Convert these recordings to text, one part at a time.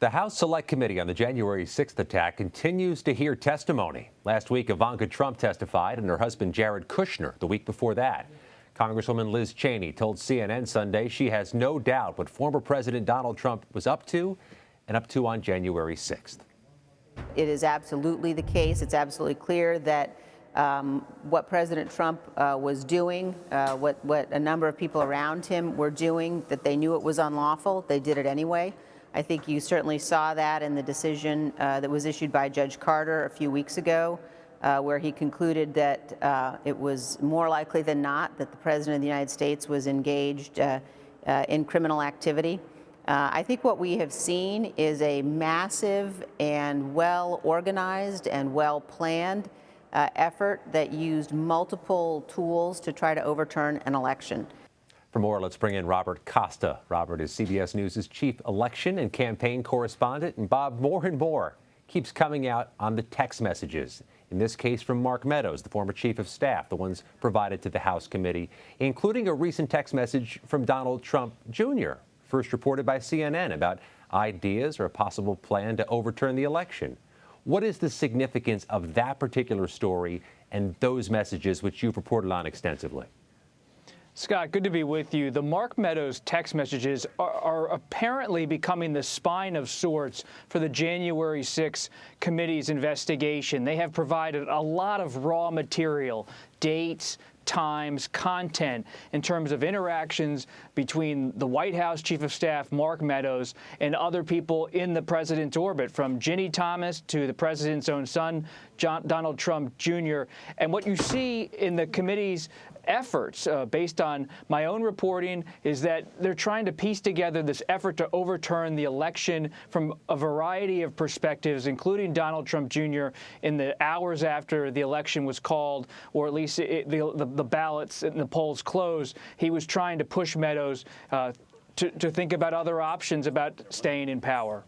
The House Select Committee on the January 6th attack continues to hear testimony. Last week, Ivanka Trump testified and her husband Jared Kushner the week before that. Congresswoman Liz Cheney told CNN Sunday she has no doubt what former President Donald Trump was up to on January 6th. It is absolutely the case. It's absolutely clear that what President Trump was doing, what a number of people around him were doing, that they knew it was unlawful. They did it anyway. I think you certainly saw that in the decision that was issued by Judge Carter a few weeks ago, where he concluded that it was more likely than not that the President of the United States was engaged in criminal activity. I think what we have seen is a massive and well-organized and well-planned effort that used multiple tools to try to overturn an election. For more, let's bring in Robert Costa. Robert is CBS News' chief election and campaign correspondent. And Bob, more and more keeps coming out on the text messages. In this case from Mark Meadows, the former chief of staff, the ones provided to the House committee, including a recent text message from Donald Trump Jr., first reported by CNN, about ideas or a possible plan to overturn the election. What is the significance of that particular story and those messages which you've reported on extensively? Scott, good to be with you. The Mark Meadows text messages are apparently becoming the spine of sorts for the January 6th committee's investigation. They have provided a lot of raw material, dates, times, content in terms of interactions between the White House Chief of Staff, Mark Meadows, and other people in the president's orbit, from Ginny Thomas to the president's own son, Donald Trump Jr. And what you see in the committee's efforts, based on my own reporting, is that they're trying to piece together this effort to overturn the election from a variety of perspectives, including Donald Trump Jr. in the hours after the election was called, or at least the ballots and the polls closed. He was trying to push Meadows to think about other options about staying in power.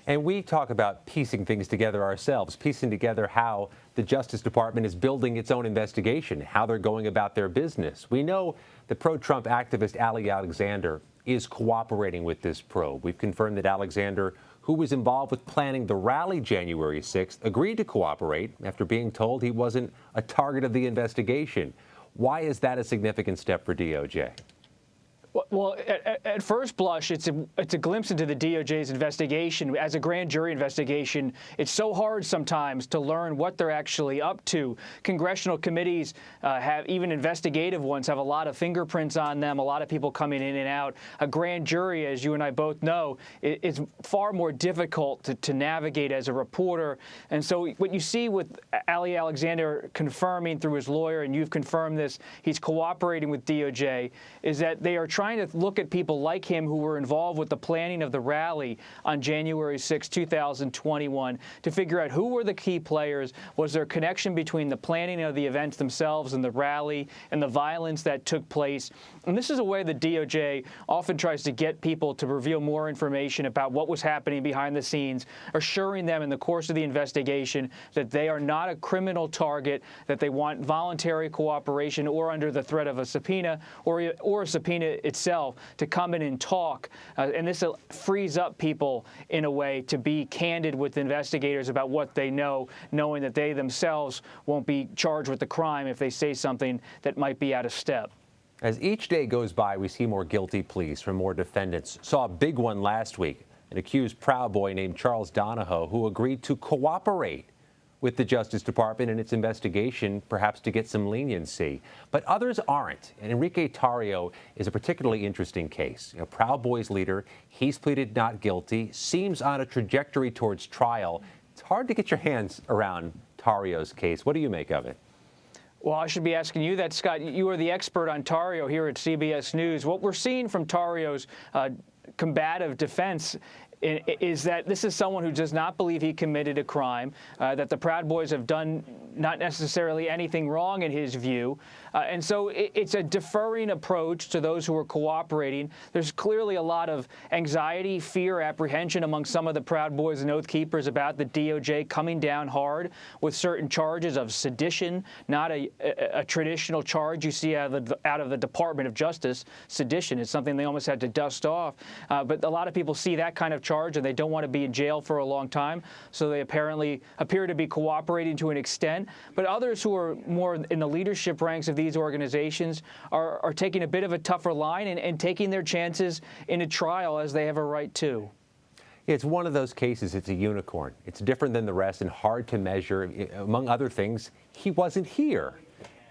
And we talk about piecing things together ourselves, piecing together how the Justice Department is building its own investigation, how they're going about their business. We know the pro-Trump activist Ali Alexander is cooperating with this probe. We've confirmed that Alexander, who was involved with planning the rally January 6th, agreed to cooperate after being told he wasn't a target of the investigation. Why is that a significant step for DOJ? Well, at first blush, it's a glimpse into the DOJ's investigation. As a grand jury investigation, it's so hard sometimes to learn what they're actually up to. Congressional committees even investigative ones, have a lot of fingerprints on them, a lot of people coming in and out. A grand jury, as you and I both know, is far more difficult to navigate as a reporter. And so what you see with Ali Alexander confirming through his lawyer, and you've confirmed this, he's cooperating with DOJ, is that they are trying to look at people like him who were involved with the planning of the rally on January 6, 2021, to figure out who were the key players. Was there a connection between the planning of the events themselves and the rally and the violence that took place? And this is a way the DOJ often tries to get people to reveal more information about what was happening behind the scenes, assuring them in the course of the investigation that they are not a criminal target, that they want voluntary cooperation or under the threat of a subpoena or a subpoena itself to come in and talk. And this frees up people in a way to be candid with investigators about what they know, knowing that they themselves won't be charged with the crime if they say something that might be out of step. As each day goes by, we see more guilty pleas from more defendants. Saw a big one last week, an accused Proud Boy named Charles Donahoe, who agreed to cooperate with the Justice Department in its investigation, perhaps to get some leniency. But others aren't. And Enrique Tarrio is a particularly interesting case. Proud Boy's leader, he's pleaded not guilty, seems on a trajectory towards trial. It's hard to get your hands around Tarrio's case. What do you make of it? Well, I should be asking you that, Scott. You are the expert on Tarrio here at CBS News. What we're seeing from Tarrio's combative defense is that this is someone who does not believe he committed a crime, that the Proud Boys have done not necessarily anything wrong in his view, And so it's a deferring approach to those who are cooperating. There's clearly a lot of anxiety, fear, apprehension among some of the Proud Boys and Oath Keepers about the DOJ coming down hard with certain charges of sedition, not a traditional charge you see out of the Department of Justice. Sedition is something they almost had to dust off. But a lot of people see that kind of charge and they don't want to be in jail for a long time. So they apparently appear to be cooperating to an extent. But others who are more in the leadership ranks of these organizations are taking a bit of a tougher line and taking their chances in a trial as they have a right to. It's one of those cases, it's a unicorn. It's different than the rest and hard to measure. Among other things, he wasn't here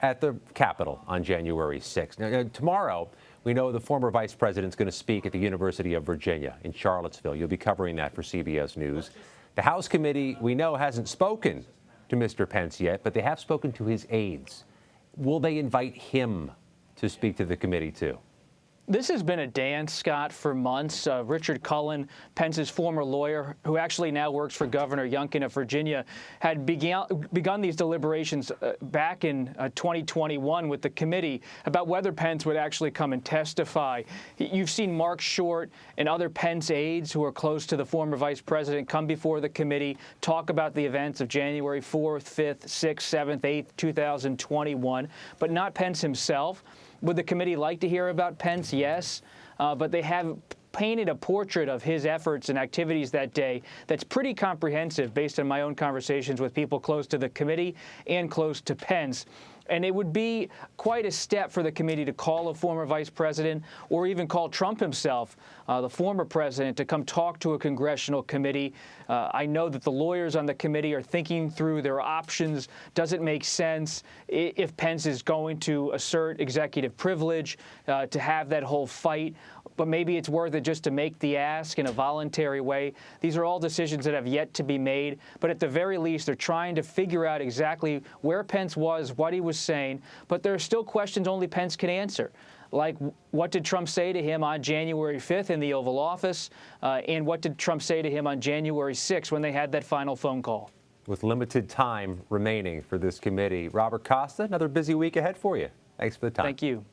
at the Capitol on January 6th. Now, tomorrow, we know the former vice president's going to speak at the University of Virginia in Charlottesville. You'll be covering that for CBS News. The House committee, we know, hasn't spoken to Mr. Pence yet, but they have spoken to his aides. Will they invite him to speak to the committee, too? This has been a dance, Scott, for months. Richard Cullen, Pence's former lawyer, who actually now works for Governor Youngkin of Virginia, had begun these deliberations back in 2021 with the committee about whether Pence would actually come and testify. You've seen Mark Short and other Pence aides who are close to the former vice president come before the committee, talk about the events of January 4th, 5th, 6th, 7th, 8th, 2021, but not Pence himself. Would the committee like to hear about Pence? Yes, but they have painted a portrait of his efforts and activities that day that's pretty comprehensive based on my own conversations with people close to the committee and close to Pence. And it would be quite a step for the committee to call a former vice president or even call Trump himself, the former president, to come talk to a congressional committee. I know that the lawyers on the committee are thinking through their options. Does it make sense if Pence is going to assert executive privilege to have that whole fight? But maybe it's worth it just to make the ask in a voluntary way. These are all decisions that have yet to be made. But at the very least, they're trying to figure out exactly where Pence was, what he was saying. But there are still questions only Pence can answer. Like, what did Trump say to him on January 5th in the Oval Office? And what did Trump say to him on January 6th when they had that final phone call? With limited time remaining for this committee, Robert Costa, another busy week ahead for you. Thanks for the time. Thank you.